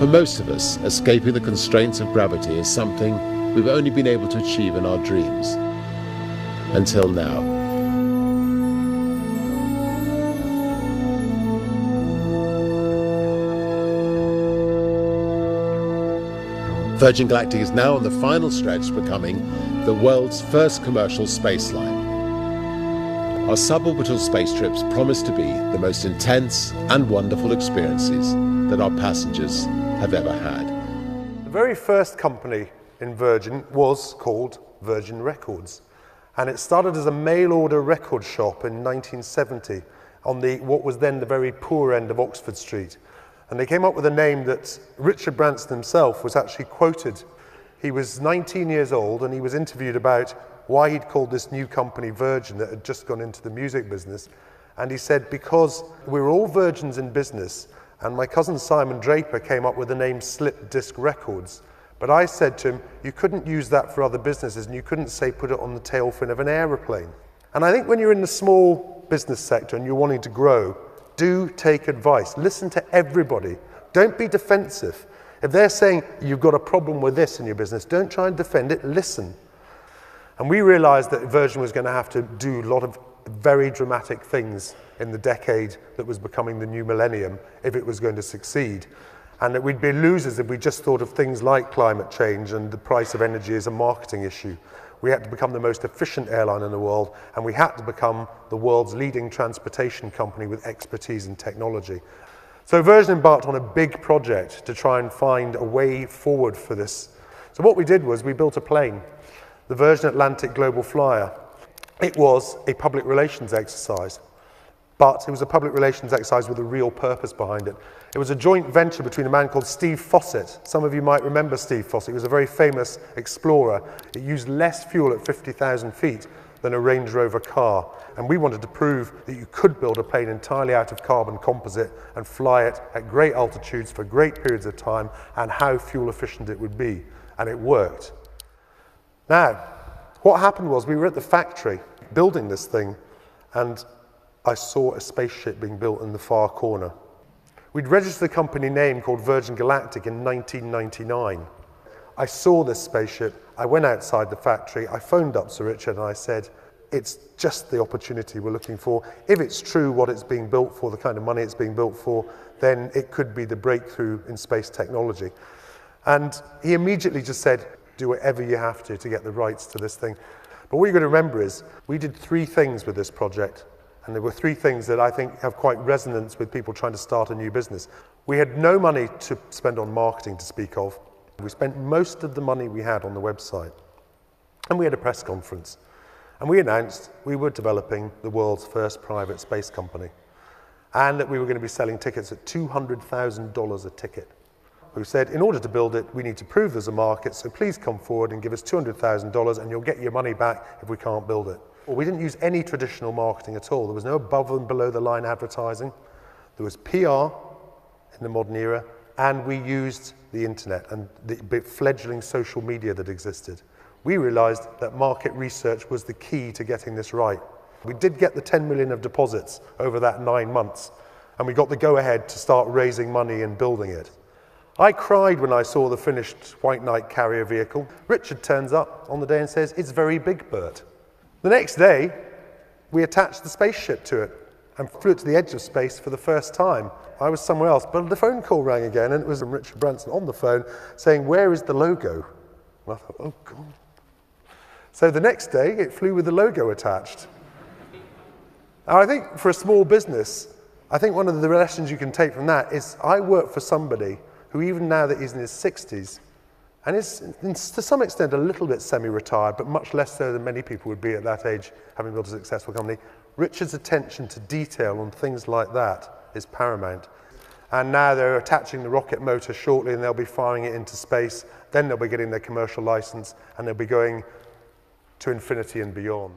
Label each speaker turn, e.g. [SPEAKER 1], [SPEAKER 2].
[SPEAKER 1] For most of us, escaping the constraints of gravity is something we've only been able to achieve in our dreams. Until now. Virgin Galactic is now on the final stretch to becoming the world's first commercial space line. Our suborbital space trips promise to be the most intense and wonderful experiences that our passengers have ever had.
[SPEAKER 2] The very first company in Virgin was called Virgin Records, and it started as a mail-order record shop in 1970 on what was then the very poor end of Oxford Street. And they came up with a name that Richard Branson himself was actually quoted. He was 19 years old and he was interviewed about why he'd called this new company Virgin that had just gone into the music business. And he said, because we're all virgins in business, and my cousin Simon Draper came up with the name Slip Disc Records. But I said to him, you couldn't use that for other businesses, and you couldn't say put it on the tail fin of an aeroplane. And I think when you're in the small business sector and you're wanting to grow, do take advice. Listen to everybody. Don't be defensive. If they're saying you've got a problem with this in your business, don't try and defend it, listen. And we realized that Virgin was going to have to do a lot of very dramatic things in the decade that was becoming the new millennium if it was going to succeed. And that we'd be losers if we just thought of things like climate change and the price of energy as a marketing issue. We had to become the most efficient airline in the world, and we had to become the world's leading transportation company with expertise in technology. So Virgin embarked on a big project to try and find a way forward for this. So what we did was we built a plane, the Virgin Atlantic Global Flyer. It was a public relations exercise, but it was a public relations exercise with a real purpose behind it. It was a joint venture between a man called Steve Fossett. Some of you might remember Steve Fossett. He was a very famous explorer. It used less fuel at 50,000 feet than a Range Rover car. And we wanted to prove that you could build a plane entirely out of carbon composite and fly it at great altitudes for great periods of time, and how fuel efficient it would be. And it worked. Now, what happened was we were at the factory building this thing, and I saw a spaceship being built in the far corner. We'd registered a company name called Virgin Galactic in 1999. I saw this spaceship, I went outside the factory, I phoned up Sir Richard and I said, it's just the opportunity we're looking for. If it's true what it's being built for, the kind of money it's being built for, then it could be the breakthrough in space technology. And he immediately just said, do whatever you have to get the rights to this thing. But what you've got to remember is, we did 3 things with this project. And there were 3 things that I think have quite resonance with people trying to start a new business. We had no money to spend on marketing to speak of. We spent most of the money we had on the website. And we had a press conference. And we announced we were developing the world's first private space company. And that we were going to be selling tickets at $200,000 a ticket. We said, in order to build it, we need to prove there's a market, so please come forward and give us $200,000 and you'll get your money back if we can't build it. Well, we didn't use any traditional marketing at all. There was no above and below the line advertising. There was PR in the modern era, and we used the internet and the fledgling social media that existed. We realized that market research was the key to getting this right. We did get the 10 million of deposits over that 9 months, and we got the go-ahead to start raising money and building it. I cried when I saw the finished White Knight carrier vehicle. Richard turns up on the day and says, it's very big, Bert. The next day, we attached the spaceship to it and flew it to the edge of space for the first time. I was somewhere else, but the phone call rang again, and it was from Richard Branson on the phone saying, where is the logo? And I thought, oh, God. So the next day, it flew with the logo attached. Now, I think for a small business, I think one of the lessons you can take from that is I work for somebody who, even now that he's in his 60s, and is, to some extent, a little bit semi-retired, but much less so than many people would be at that age, having built a successful company. Richard's attention to detail on things like that is paramount. And now they're attaching the rocket motor shortly, and they'll be firing it into space. Then they'll be getting their commercial license, and they'll be going to infinity and beyond.